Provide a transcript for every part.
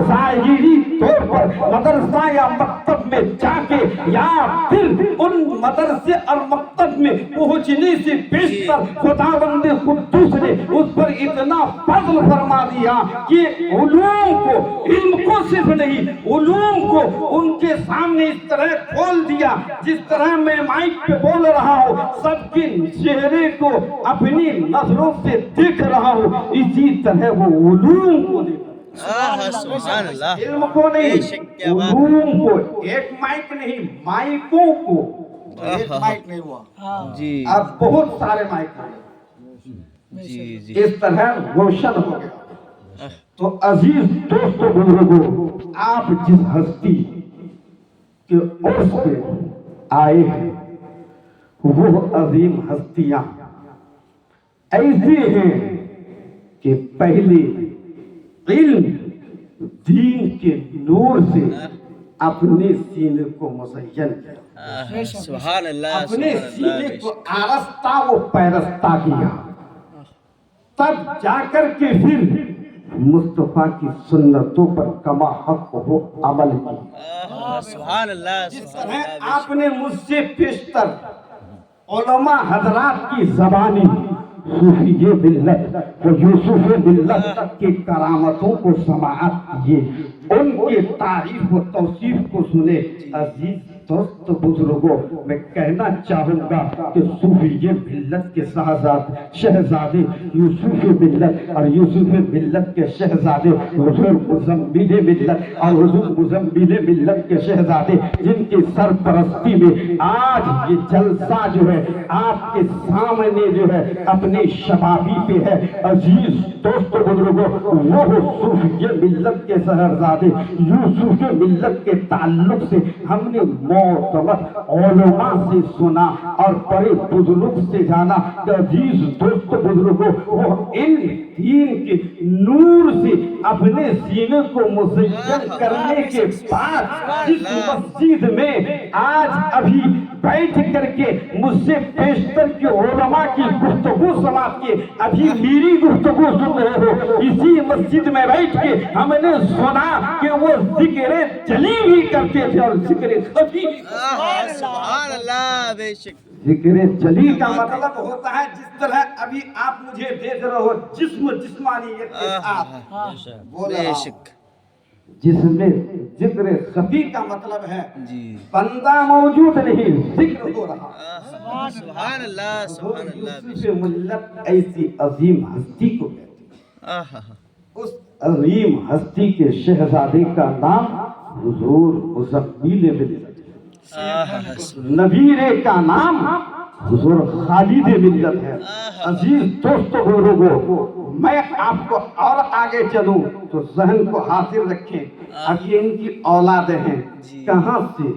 ظاہری طور پر مدرسہ یا مکتب میں جا کے یا پھر ان مدرسے اور مکتب میں پہنچنے سے بیشتر خداوند قدوس نے اس پر اتنا فضل فرما دیا کہ علوم کو، علم کو صرف نہیں، علوم کو ان کے سامنے اس طرح کھول دیا جس طرح میں مائک پہ بول رہا ہوں، سب کے چہرے کو اپنی نظروں سے دیکھ رہا ہوں، اسی طرح وہ علوم کو دیکھ سبحان اللہ، علم کو نہیں، علوم کو، ایک مائک نہیں، مائکوں کو، ایک مائک نہیں ہوا، جی اب بہت سارے مائک ہیں، جی جی، اس طرح روشن ہو گیا۔ تو عزیز دوستو بزرگوں، آپ جس ہستی کے عرص پہ آئے ہیں وہ عظیم ہستیاں ایسی ہیں کہ پہلے علم دین کے نور سے اپنے سینے کو مزین کیا، سبحان اللہ، اپنے سبحان سینے اللہ، کو آرستہ و پیرستہ کیا، تب جا کر کے پھر مصطفیٰ کی سنتوں پر کما حق ہو عمل کی۔ سبحان اللہ، جس سبحان طرح اللہ، آپ نے مجھ سے پیشتر علماء حضرات کی زبانی صوفی ملت و یوسف ملت کی کرامتوں کو سماعت کیے، ان کے تعریف و توصیف کو سنے۔ عزیز دوست بزرگوں، میں کہنا چاہوں گا کہ صوفی ملت کے شہزادے یوسف ملت اور یوسف ملت کے شہزادے حضور مزمل ملت اور حضور مزمل ملت کے شہزادے، جن کی سرپرستی میں آج یہ جلسہ جو ہے آپ کے سامنے جو ہے اپنی شبابی پہ ہے، عزیز دوست بزرگوں، وہ صوفی ملت کے شہزادے یوسف ملت کے تعلق سے ہم نے معتبر علماء سے سنا اور بڑے بزرگ سے جانا کہ عزیز دوست بزرگوں، وہ علم دین کے نور سے اپنے سینے کو مزین کرنے کے بعد جس مسجد میں آج ابھی بیٹھ کر کے مجھ سے پیشتر کے علماء کی گفتگو سماعت کے ابھی میری گفتگو سن رہے ہو، اسی مسجد میں بیٹھ کے ہم نے سنا کہ وہ ذکر جلی بھی کرتے تھے اور ذکر خفی بھی۔ سبحان اللہ، بے شک، ذکر جلی کا مطلب ہوتا ہے جس طرح ابھی آپ مجھے دیکھ رہے ہو جسمانیت کے ساتھ بول رہا ہوں، جس میں ذکر خفی کا مطلب ہے جی، بندہ موجود نہیں، ذکر ہو رہا۔ سبحان اللہ، سبحان اللہ، بے یوسف ملت ایسی عظیم ہستی کو کہتے ہیں، شک، اس عظیم ہستی کے شہزادے کا نام حضور مزمل ملت ہے، نبیرے کا نام حضور خالد ملت ہے۔ عزیز دوست بزرگوں، میں آپ کو اور آگے چلوں تو ذہن کو حاضر رکھیں، اب یہ ان کی اولادیں ہیں، کہاں سے؟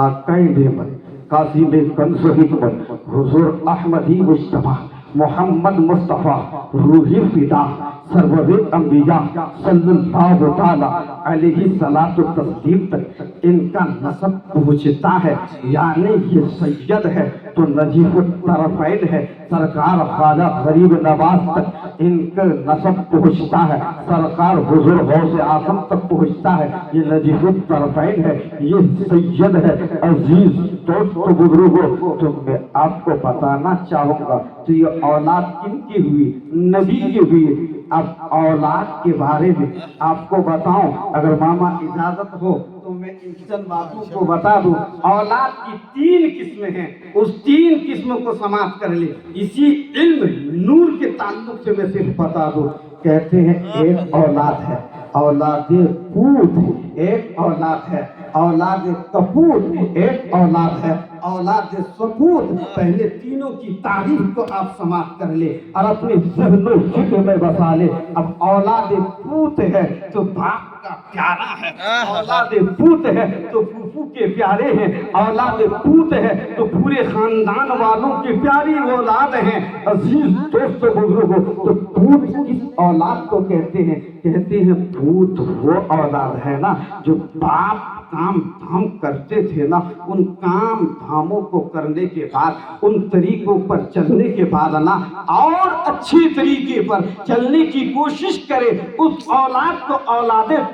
آقائے نعمت قاسم کنز حکمت حضور احمدی مصطفیٰ محمد مصطفیٰ روحی فدا سرور انبیاء صلی اللہ تعالی علیہ الصلوۃ والتسلیم تک ان کا نسب پہنچتا ہے، یعنی یہ سید ہے تو نجیب الطرفین ہے، سرکار خواجہ غریب نواز تک ان کا نسب پہنچتا ہے، سرکار حضور غوث اعظم تک پہنچتا ہے، یہ نجیب الطرفین ہے، یہ سید ہے۔ عزیز دوست بزرگوں، تو میں آپ کو بتانا چاہوں گا تو یہ اولاد کن کی ہوئی؟ نبی کی ہوئی۔ اب اولاد کے بارے میں آپ کو بتاؤں، اگر ماما اجازت ہو تو میں ان چند باتوں کو بتا دوں۔ اولاد کی 3 قسمیں ہیں، اس 3 قسموں کو سماعت کر لیں، اسی علم نور کے تعلق سے میں صرف بتا دوں۔ کہتے ہیں ایک اولاد ہے اولاد پوت، ایک اولاد ہے اولاد کپوت، ایک اولاد ہے اولاد سپوت۔ پہلے تینوں کی تعریف کو آپ سماعت کر لیں اور اپنے ذہن و فکر میں بسا لیں۔ اب اولاد پوت ہے تو باپ کا پیارا ہے، اولاد پوت ہے تو پھوپھو کے پیارے ہیں، اولاد پوت ہے تو پورے خاندان والوں کی پیاری اولاد ہیں۔ عزیز دوست بزرگوں، تو پوت کس اولاد کو کہتے ہیں؟ کہتے ہیں پوت وہ اولاد ہے نا جو باپ کام دھام کرتے تھے نا، ان کام دھاموں کو کرنے کے بعد، ان طریقوں پر چلنے کے بعد نا اور اچھی طریقے پر چلنے کی کوشش کرے، اس اولاد کو اولاد